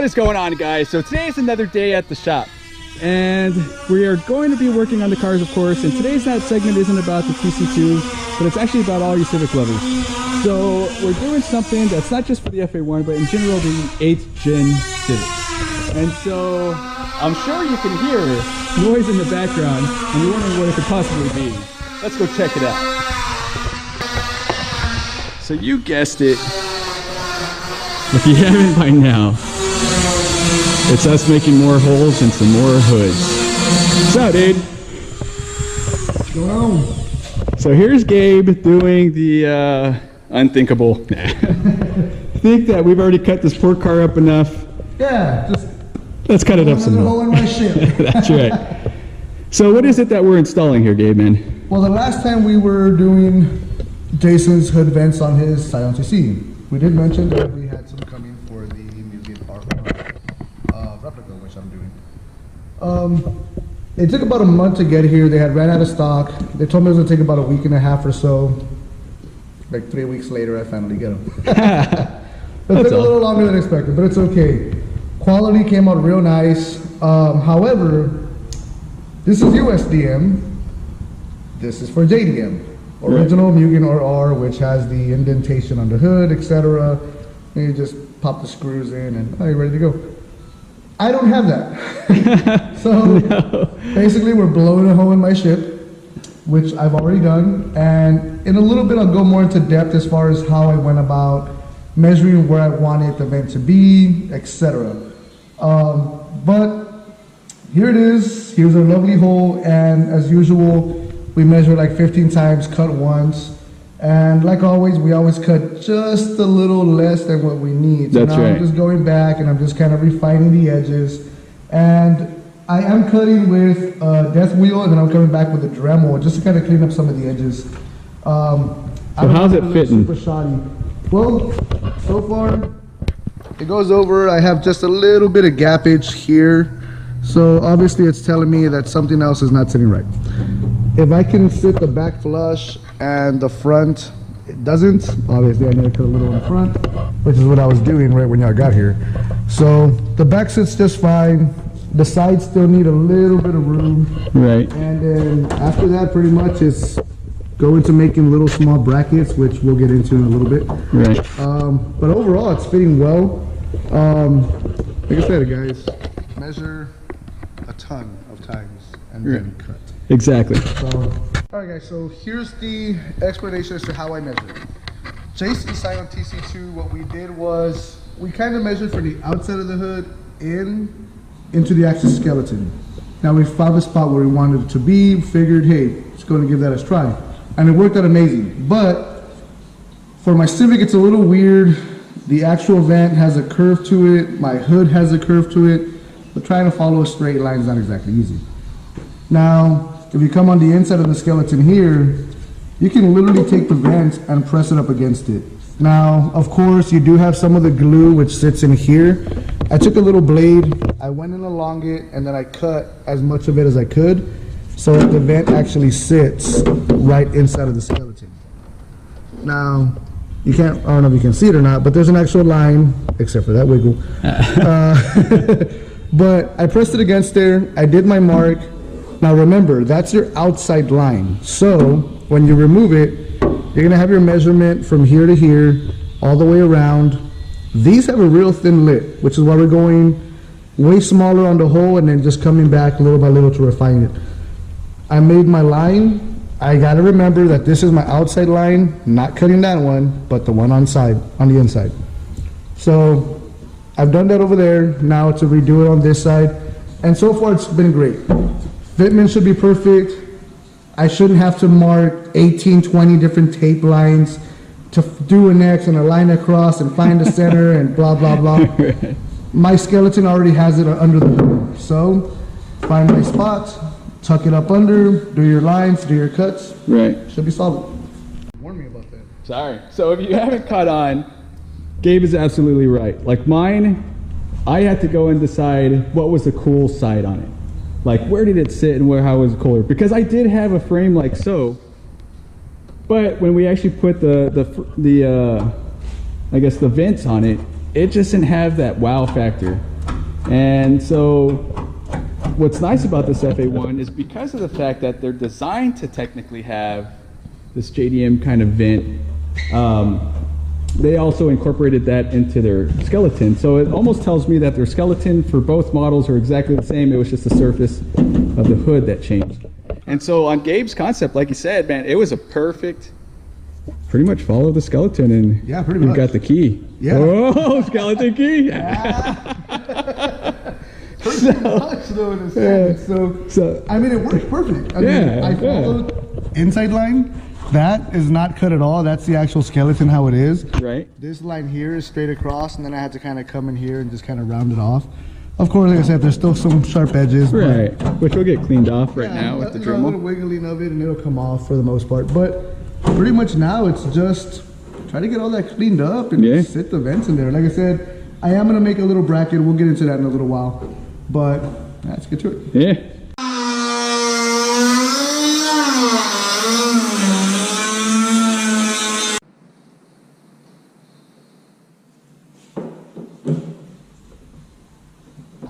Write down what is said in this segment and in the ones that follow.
What is going on, guys? So today is another day at the shop, and we are going to be working on the cars, of course. And today's segment isn't about the TC2, but it's actually about all you Civic lovers. So we're doing something that's not just for the FA1, but in general the 8th gen Civic. And so I'm sure you can hear noise in the background, and you're wondering what it could possibly be. Let's go check it out. So you guessed it, if you haven't by now, it's us making more holes and some more hoods. What's up, dude? What's going on? So here's Gabe doing the unthinkable. Think that we've already cut this poor car up enough. Yeah, just let's cut it up some more. hole in my ship. That's right. So what is it that we're installing here, Gabe, man? Well, the last time we were doing Jason's hood vents on his Scion CC, we did mention that we had some coming for the Mugen replica, which I'm doing. It took about a month to get here. They had ran out of stock. They told me it was going to take about a week and a half or so. Like 3 weeks later, I finally get them. It took a little longer than expected, but it's okay. Quality came out real nice. However, this is USDM. This is for JDM. Original Mugen RR, which has the indentation on the hood, etc. And you just pop the screws in and you're ready to go. I don't have that. So basically we're blowing a hole in my ship, which I've already done. And in a little bit I'll go more into depth as far as how I went about measuring where I wanted the vent to be, etc. But here it is. Here's our lovely hole, and as usual, we measure like 15 times, cut once, and like always, we always cut just a little less than what we need. So now I'm just going back and I'm just kind of refining the edges, and I am cutting with a death wheel, and then I'm coming back with a Dremel just to kind of clean up some of the edges. So how's it fitting? Super shoddy. Well, so far it goes over. I have just a little bit of gappage here, so obviously it's telling me that something else is not sitting right. If I can sit the back flush and the front, it doesn't. Obviously I need to cut a little in the front, which is what I was doing right when y'all got here. So the back sits just fine. The sides still need a little bit of room. Right. And then after that, pretty much it's go into making little small brackets, which we'll get into in a little bit. Right. But overall, it's fitting well. Like I said, guys, measure a ton of times and then cut. Exactly. So, all right, guys. So here's the explanation as to how I measured. Jason's Scion TC2. What we did was we kind of measured for the outside of the hood into the actual skeleton. Now we found the spot where we wanted it to be. Figured, hey, just going to give that a try, and it worked out amazing. But for my Civic, it's a little weird. The actual vent has a curve to it. My hood has a curve to it. But trying to follow a straight line is not exactly easy. Now, if you come on the inside of the skeleton here, you can literally take the vent and press it up against it. Now, of course, you do have some of the glue which sits in here. I took a little blade, I went in along it, and then I cut as much of it as I could so that the vent actually sits right inside of the skeleton. Now, you can't, I don't know if you can see it or not, but there's an actual line, except for that wiggle. But I pressed it against there, I did my mark. Now remember, that's your outside line. So when you remove it, you're gonna have your measurement from here to here, all the way around. These have a real thin lip, which is why we're going way smaller on the hole and then just coming back little by little to refine it. I made my line. I gotta remember that this is my outside line, not cutting that one, but the one on the inside. So I've done that over there. Now to redo it on this side. And so far it's been great. Fitment should be perfect. I shouldn't have to mark 18, 20 different tape lines to do an X and a line across and find the center and blah, blah, blah. My skeleton already has it under the hood. So find my spot, tuck it up under, do your lines, do your cuts. Right. Should be solid. Warn me about that. Sorry. So if you haven't caught on, Gabe is absolutely right. Like mine, I had to go and decide what was the cool side on it. Like where did it sit and how was it cooler? Because I did have a frame like so, but when we actually put the I guess the vents on it, it just didn't have that wow factor. And so what's nice about this FA1 is because of the fact that they're designed to technically have this JDM kind of vent, they also incorporated that into their skeleton. So it almost tells me that their skeleton for both models are exactly the same. It was just the surface of the hood that changed. And so on Gabe's concept, like you said, man, it was a perfect, pretty much follow the skeleton, and yeah, pretty we much. got the key. Yeah. Oh, skeleton key. So I mean, it works perfect. I mean, I followed inside line. That is not cut at all. That's the actual skeleton, how it is. Right. This line here is straight across, and then I had to kind of come in here and just kind of round it off. Of course, like I said, there's still some sharp edges. Right. Which will get cleaned off right now with the Dremel. A little wiggling of it, and it'll come off for the most part. But pretty much now, it's just try to get all that cleaned up and sit the vents in there. Like I said, I am going to make a little bracket. We'll get into that in a little while. But let's get to it. Yeah.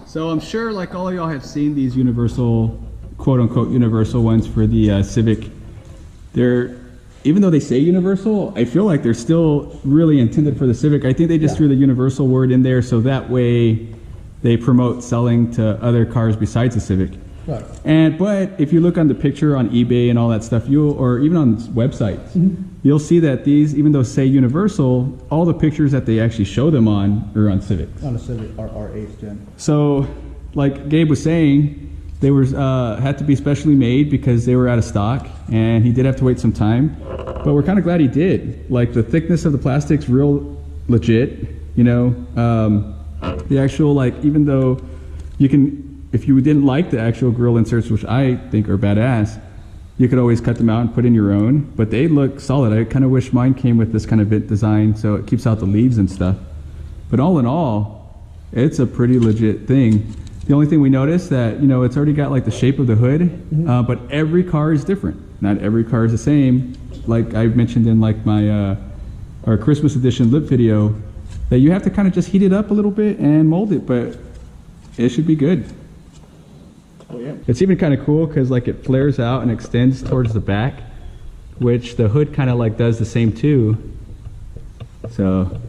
So I'm sure like all of y'all have seen these universal, quote unquote universal ones for the Civic. They're, even though they say universal, I feel like they're still really intended for the Civic. I think they just threw the universal word in there so that way they promote selling to other cars besides the Civic. Right. But if you look on the picture on eBay and all that stuff, or even on websites, you'll see that these, even though say universal, all the pictures that they actually show them on are on Civics. On a Civic are 8th gen. So, like Gabe was saying, they were had to be specially made because they were out of stock, and he did have to wait some time. But we're kind of glad he did. Like the thickness of the plastic's real legit. You know, the actual even though you can. If you didn't like the actual grill inserts, which I think are badass, you could always cut them out and put in your own, but they look solid. I kind of wish mine came with this kind of vent design so it keeps out the leaves and stuff. But all in all, it's a pretty legit thing. The only thing we noticed that, you know, it's already got like the shape of the hood, but every car is different. Not every car is the same. Like I mentioned in like my, our Christmas edition lip video, that you have to kind of just heat it up a little bit and mold it, but it should be good. Oh, yeah. It's even kind of cool because like it flares out and extends towards the back, which the hood kind of like does the same too. So,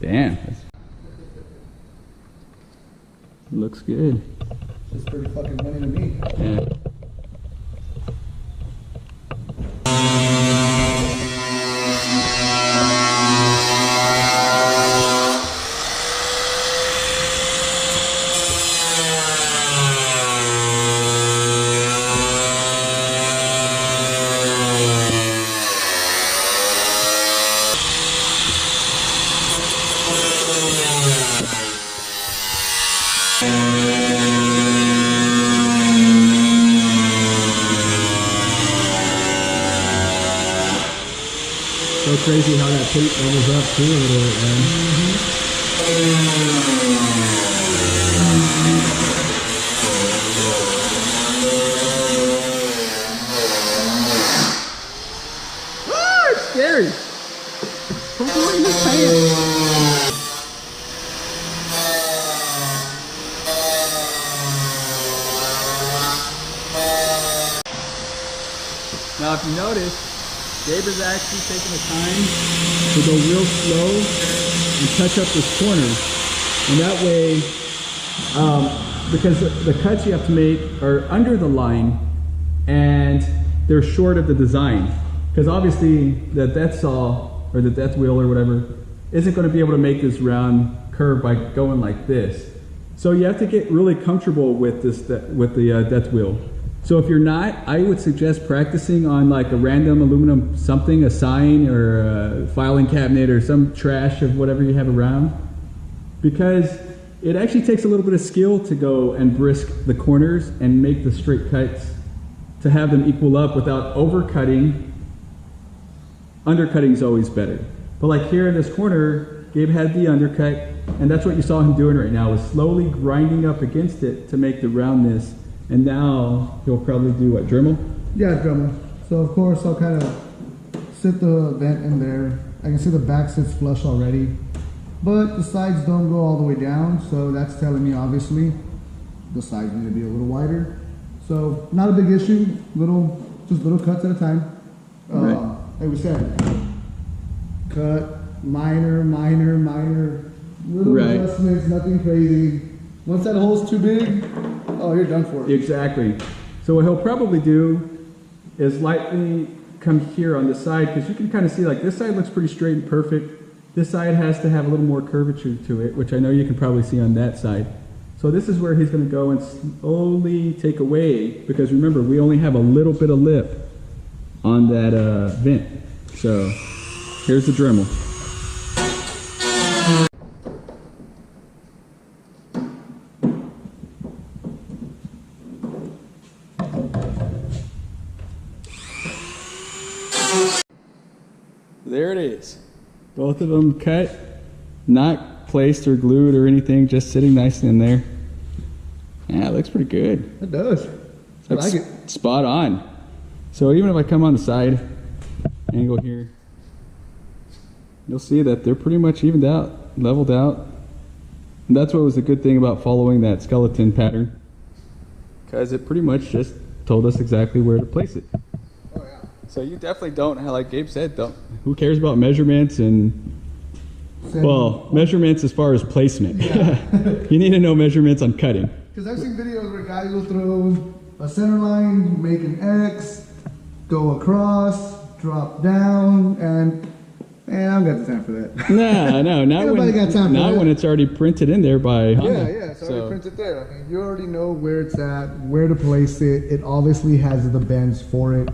damn, looks good. It's pretty fucking money to me. Yeah. So crazy how that paint bubbles up too a little bit, man. Ah, it's scary. Don't go in this paint. Now, if you notice, Gabe is actually taking the time to go real slow and touch up this corner. And that way, because the cuts you have to make are under the line and they're short of the design. Because obviously the death saw or the death wheel or whatever isn't going to be able to make this round curve by going like this. So you have to get really comfortable with this, with the death wheel. So if you're not, I would suggest practicing on like a random aluminum something, a sign or a filing cabinet or some trash of whatever you have around. Because it actually takes a little bit of skill to go and brisk the corners and make the straight cuts to have them equal up without overcutting. Undercutting is always better. But like here in this corner, Gabe had the undercut, and that's what you saw him doing right now, was slowly grinding up against it to make the roundness. And now he'll probably do what, Dremel? Yeah, Dremel. So of course I'll kind of sit the vent in there. I can see the back sits flush already. but the sides don't go all the way down, so that's telling me obviously the sides need to be a little wider. So not a big issue, just little cuts at a time. Right. Like we said, cut, minor little Right. adjustments, nothing crazy. Once that hole's too big, oh, you're done for. Exactly. So what he'll probably do is lightly come here on the side, because you can kind of see like this side looks pretty straight and perfect. This side has to have a little more curvature to it, which I know you can probably see on that side. So this is where he's going to go and slowly take away, because remember, we only have a little bit of lip on that vent. So here's the Dremel. There it is. Both of them cut, not placed or glued or anything, just sitting nicely in there. Yeah, it looks pretty good. It does. I like it. Spot on. So even if I come on the side, angle here, you'll see that they're pretty much evened out, leveled out. And that's what was the good thing about following that skeleton pattern, because it pretty much just told us exactly where to place it. Oh yeah. So you definitely don't, like Gabe said, who cares about measurements and, well, measurements as far as placement. Yeah. You need to know measurements on cutting. Because I've seen videos where guys will throw a center line, make an X, go across, drop down, and man, I don't got the time for that. No, not when it's already printed in there by Honda. Yeah, it's already printed there. I mean, you already know where it's at, where to place it. It obviously has the bends for it.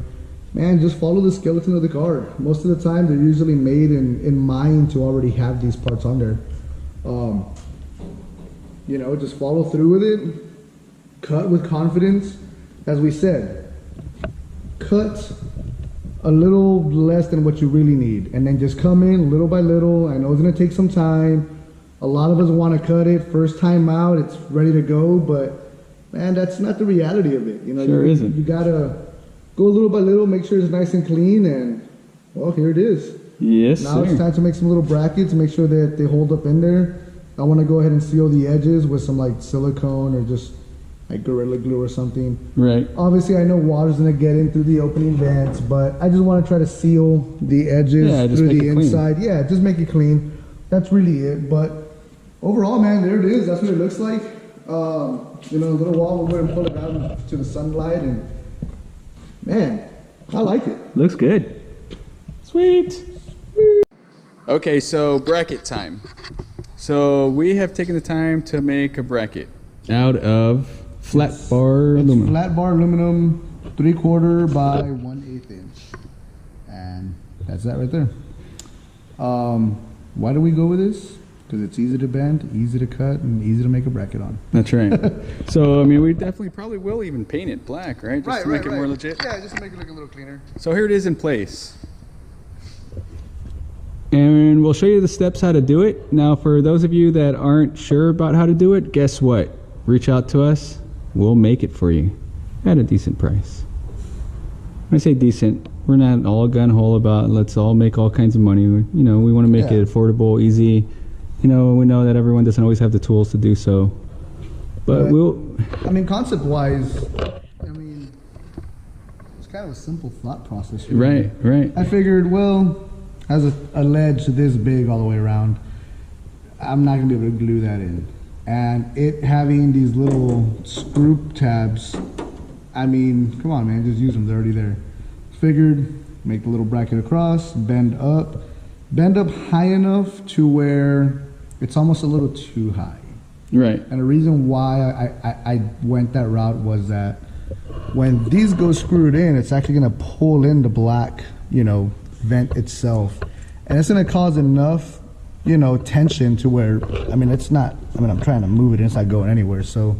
Man, just follow the skeleton of the car. Most of the time, they're usually made in mind to already have these parts on there. You know, just follow through with it. Cut with confidence. As we said, cut a little less than what you really need, and then just come in little by little. I know it's gonna take some time. A lot of us want to cut it first time out. It's ready to go, but man, that's not the reality of it. You know, Sure isn't. You gotta go little by little, make sure it's nice and clean, and well, here it is. Yes, Now sir. it's time to make some little brackets, make sure that they hold up in there. I want to go ahead and seal the edges with some like silicone or just like Gorilla Glue or something. Right. Obviously, I know water's gonna get in through the opening vents, but I just want to try to seal the edges Yeah, just through make the it clean. inside. Yeah, just make it clean. That's really it. But overall, man, there it is. That's what it looks like. You know, a little while we'll go ahead and pull it out to the sunlight, and man, I like it. Looks good. Sweet. Okay, so bracket time. So we have taken the time to make a bracket out of flat bar aluminum. Flat bar aluminum, 3/4 by 1/8 inch, and that's that right there. Why do we go with this? Because it's easy to bend, easy to cut, and easy to make a bracket on. That's right. So I mean, we definitely probably will even paint it black, right? Just to make it more legit. Yeah, just to make it look a little cleaner. So here it is in place. And we'll show you the steps how to do it. Now, for those of you that aren't sure about how to do it, guess what? Reach out to us. We'll make it for you at a decent price. When I say decent, we're not all gun-ho about let's all make all kinds of money. You know, we want to make it affordable, easy. You know, we know that everyone doesn't always have the tools to do so. But I mean, concept-wise, I mean, it's kind of a simple thought process. Really. Right. I figured, well, as a ledge this big all the way around, I'm not gonna be able to glue that in. And it having these little screw tabs, I mean, come on, man, just use them, they're already there. Figured, make the little bracket across, bend up high enough to where it's almost a little too high. Right. And the reason why I went that route was that when these go screwed in, it's actually gonna pull in the black, you know, vent itself, and it's going to cause enough, you know, tension to where, I mean, it's not, I mean, I'm trying to move it, it's not going anywhere, so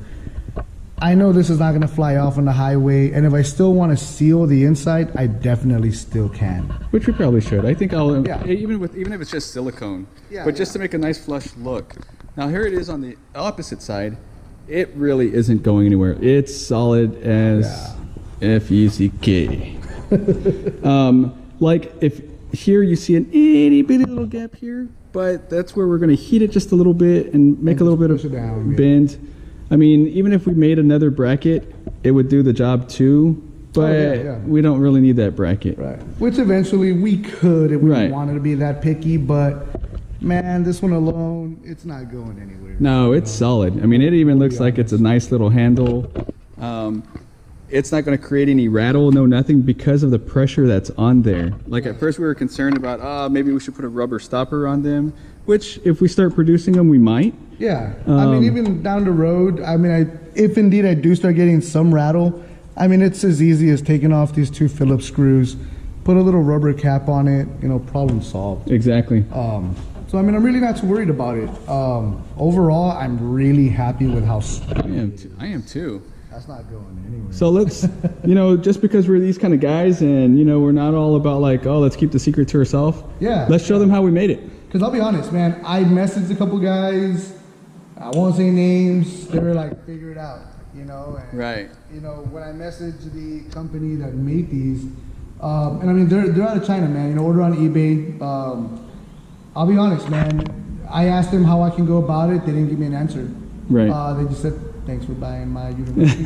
I know this is not going to fly off on the highway, and if I still want to seal the inside, I definitely still can. Which we probably should. I think I'll, Yeah. even if it's just silicone, but just to make a nice flush look. Now here it is on the opposite side. It really isn't going anywhere. It's solid as F-U-C-K. Like if here you see an itty bitty little gap here, but that's where we're going to heat it just a little bit and make a little bit of bend. I mean, even if we made another bracket, it would do the job too, but we don't really need that bracket. Right. Which eventually we could if we wanted to be that picky, but man, this one alone, it's not going anywhere. No, it's solid. I mean, it even looks like it's a nice little handle. It's not going to create any rattle, no nothing, because of the pressure that's on there. Like at first we were concerned about, maybe we should put a rubber stopper on them, which if we start producing them, we might. Yeah, I mean, even down the road, I mean, if indeed I do start getting some rattle, I mean, it's as easy as taking off these 2 Phillips screws, put a little rubber cap on it, you know, problem solved. Exactly. So, I mean, I'm really not too worried about it. Overall, I'm really happy with how I am too. That's not going anywhere. So let's, you know, just because we're these kind of guys and, you know, we're not all about like, oh, let's keep the secret to ourselves. Yeah. Let's show them how we made it. Because I'll be honest, man, I messaged a couple guys. I won't say names. They were like, figure it out, you know. And, right. You know, when I messaged the company that made these, and I mean, they're out of China, man. You know, order on eBay. I'll be honest, man. I asked them how I can go about it. They didn't give me an answer. Right. They just said, thanks for buying my university.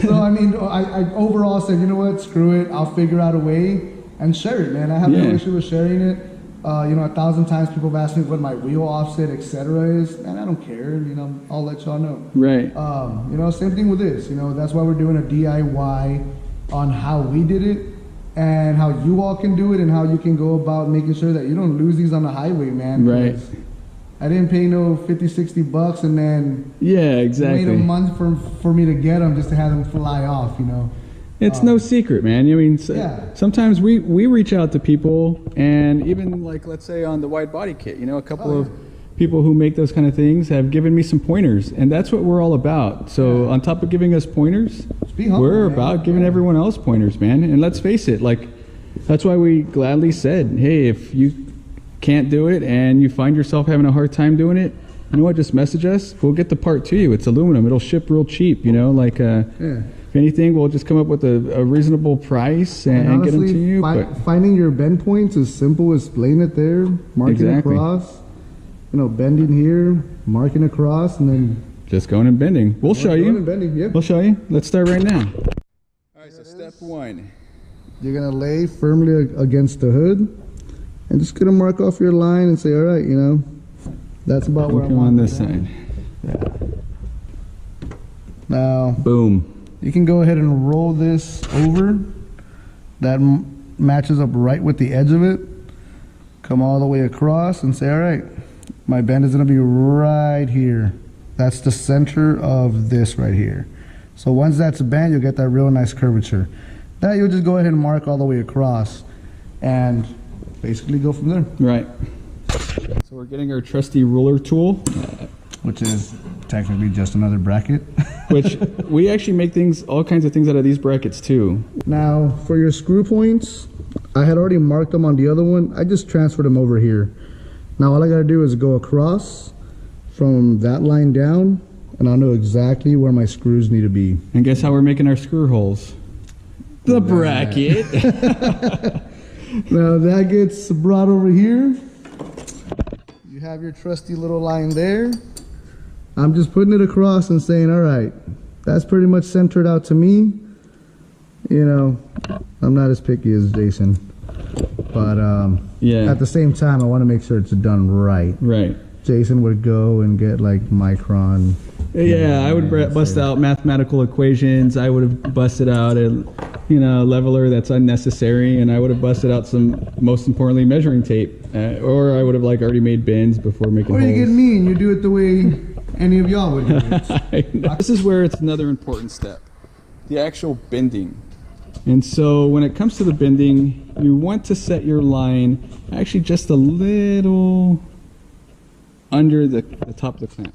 So, I mean, I overall said, you know what, screw it. I'll figure out a way and share it, man. I have no issue with sharing it. You know, 1,000 times people have asked me what my wheel offset, etc. is, and I don't care. You know, I'll let y'all know. Right. You know, same thing with this. You know, that's why we're doing a DIY on how we did it and how you all can do it and how you can go about making sure that you don't lose these on the highway, man. Right. I didn't pay no 50, 60 bucks and then exactly. wait a month for me to get them just to have them fly off, you know. It's no secret, man. I mean, sometimes we reach out to people, and even like, let's say on the wide body kit, you know, a couple of people who make those kind of things have given me some pointers, and that's what we're all about. So on top of giving us pointers, we're about giving everyone else pointers, man. And let's face it, like, that's why we gladly said, hey, if you can't do it and you find yourself having a hard time doing it, you know what, just message us. We'll get the part to you. It's aluminum. It'll ship real cheap, you know, like, if anything, we'll just come up with a reasonable price and honestly, get them to you. Finding your bend points is simple as laying it there, marking across, you know, bending here, marking across, and then just going and bending. We'll show you. We'll show you. Let's start right now. All right, so step 1. You're going to lay firmly against the hood and just going to mark off your line and say, all right, you know, that's about where I'm on this side. Now, boom. You can go ahead and roll this over. That matches up right with the edge of it. Come all the way across and say, all right, my bend is going to be right here. That's the center of this right here. So once that's bent, you'll get that real nice curvature. Now you'll just go ahead and mark all the way across and basically go from there. Right. So we're getting our trusty ruler tool, which is technically just another bracket. Which we actually make all kinds of things out of these brackets too. Now for your screw points, I had already marked them on the other one. I just transferred them over here. Now all I gotta do is go across from that line down, and I'll know exactly where my screws need to be. And guess how we're making our screw holes? The bracket. Now that gets brought over here. You have your trusty little line there. I'm just putting it across and saying, all right, that's pretty much centered out to me. You know, I'm not as picky as Jason, but at the same time, I want to make sure it's done right. Right. Jason would go and get like micron. Yeah, I would bust out mathematical equations. I would have busted out a leveler that's unnecessary, and I would have busted out some, most importantly, measuring tape. Or I would have like already made bends before making holes. Or you get me and you do it the way any of y'all would do it. This is where it's another important step, the actual bending. And so when it comes to the bending, you want to set your line actually just a little under the top of the clamp.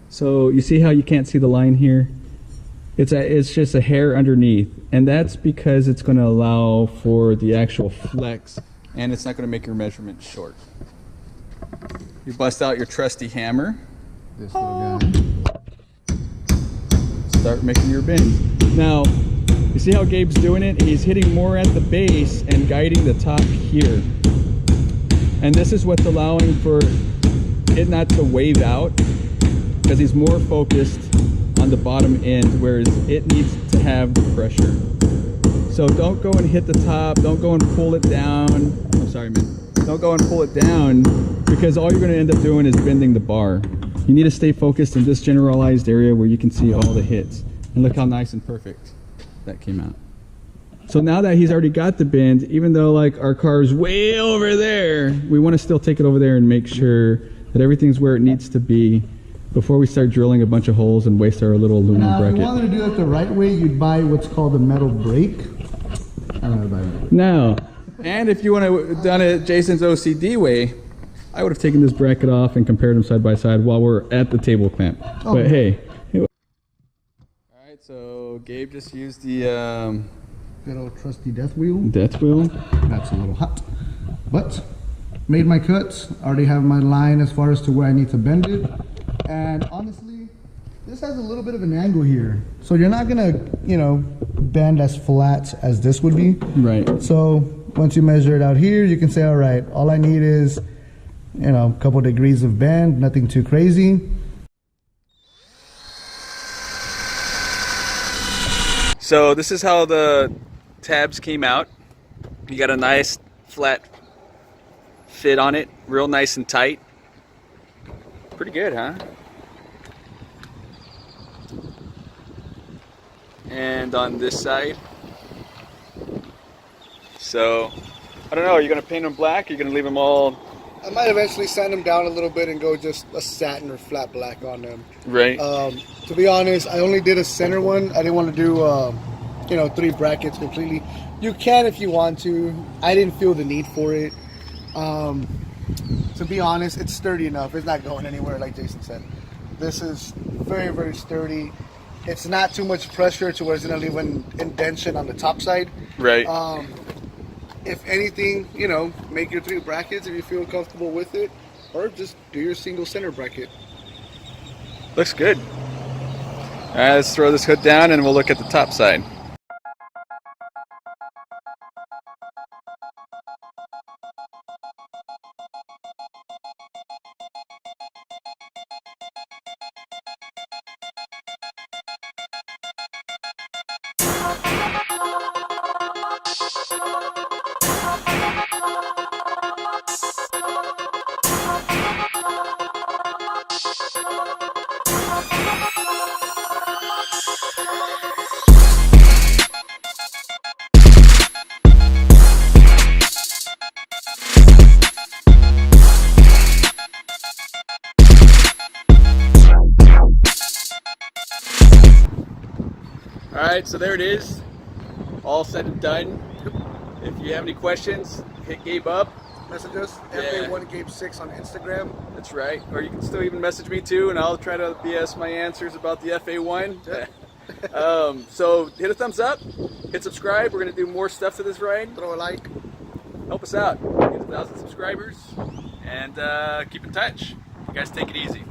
So you see how you can't see the line here? It's just a hair underneath, and that's because it's going to allow for the actual flex, and it's not going to make your measurement short. You bust out your trusty hammer. This little guy. Start making your bends. Now, you see how Gabe's doing it? He's hitting more at the base and guiding the top here. And this is what's allowing for it not to wave out, because he's more focused on the bottom end, whereas it needs to have the pressure. So don't go and hit the top, don't go and pull it down. I'm sorry, man. Don't go and pull it down, because all you're going to end up doing is bending the bar. You need to stay focused in this generalized area where you can see all the hits. And look how nice and perfect that came out. So now that he's already got the bend, even though like our car's way over there, we want to still take it over there and make sure that everything's where it needs to be before we start drilling a bunch of holes and waste our little aluminum now, bracket. If you wanted to do it the right way, you'd buy what's called a metal brake. I don't know about it. No. And if you want to have done it Jason's OCD way, I would have taken this bracket off and compared them side by side while we're at the table clamp. Oh. But hey. All right, so Gabe just used the good old trusty death wheel. Death wheel. That's a little hot. But made my cuts. Already have my line as far as to where I need to bend it. And honestly, this has a little bit of an angle here. So you're not gonna, you know, bend as flat as this would be. Right. So once you measure it out here, you can say, all right, all I need is, you know, a couple degrees of bend, nothing too crazy. So this is how the tabs came out. You got a nice flat fit on it, real nice and tight. Pretty good, huh? And on this side. So, I don't know, are you going to paint them black? Or are you going to leave them all? I might eventually sand them down a little bit and go just a satin or flat black on them. Right. To be honest, I only did a center one. I didn't want to do, you know, 3 brackets completely. You can if you want to. I didn't feel the need for it. To be honest, it's sturdy enough. It's not going anywhere, like Jason said. This is very, very sturdy. It's not too much pressure to where it's going to leave an indentation on the top side. Right. If anything, you know, make your 3 brackets if you feel comfortable with it, or just do your single center bracket. Looks good. All right, let's throw this hood down and we'll look at the top side. Alright, so there it is. All said and done. If you have any questions, hit Gabe up. Message us, Yeah. FA1Gabe6 on Instagram. That's right. Or you can still even message me too, and I'll try to BS my answers about the FA1. So hit a thumbs up, hit subscribe. We're going to do more stuff to this ride. Throw a like. Help us out. Get 1,000 subscribers. And keep in touch. You guys take it easy.